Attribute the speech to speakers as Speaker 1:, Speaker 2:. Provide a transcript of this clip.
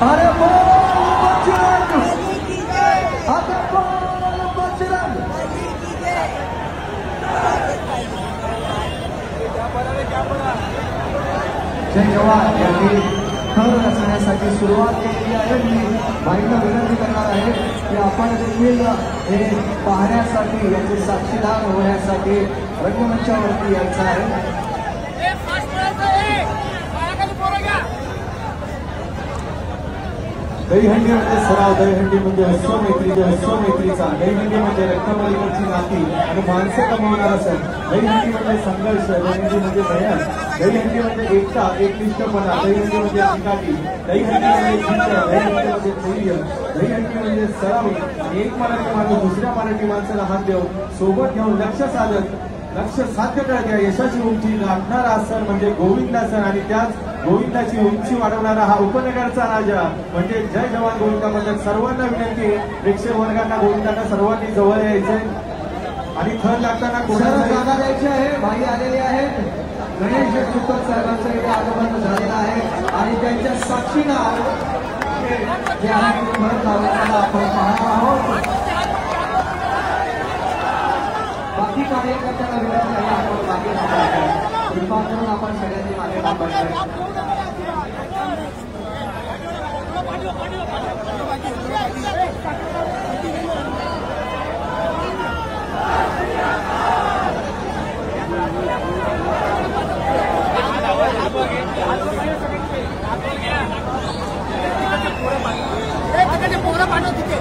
Speaker 1: अरे बोल बजरंग, अरे बोल बजरंग। जय जवान यांनी थर रचण्यासाठी सुरुवात केलेली आहे। मी भाईंना विनंती करणार आहे की आपण देखील हे पाहण्यासाठी याचे साक्षीदार होण्यासाठी रंगमंचावरती यायचं आहे।
Speaker 2: दहीहंडी म्हणजे सराव, दहीहंडी म्हणजे अश्वमेत्रीचा, दहीहंडी म्हणजे रक्तापलीकडची नाती आणि माणसे कमावणारा सण, दहीहंडी म्हणजे संघर्ष, दहीहंडी म्हणजे मेहनत, दहीहंडी म्हणजे एकता, एकनिष्ठपणा, दहीहंडी म्हणजे चिकाटी, दहीहंडी म्हणजे चित्र, दहीहंडी म्हणजे धैर्य, दहीहंडी म्हणजे सराव आणि एक मराठी माणूस दुसऱ्या मराठी माणसाला हात देऊन सोबत घेऊन लक्ष साध्य करण्याच्या यशाची उंची गाठणारा सण म्हणजे गोविंदा सण आणि त्याच गोविंदाची उंची वाढवणारा हा उपनगरचा राजा म्हणजे जय जवान गोविंदा पथक। सर्वांना विनंती आहे, प्रेक्षक वर्गांना गोविंदांना सर्वांनी जवळ यायचंय आणि थर लागताना कोणाला
Speaker 1: जागा द्यायची आहे। भाई आलेले आहेत, गणेश सुपर साहेबांचं इथे आगमन झालेलं आहे आणि त्यांच्या साक्षीनं जे आहे भर लावताना आपण पाहणार आहोत। बाकी कार्यकर्त्यांना विनंती आहे आपण बाकी कृपा करून आपण सगळ्यांनी मागे थांबायचं।
Speaker 3: पोरं पाठव तिथे।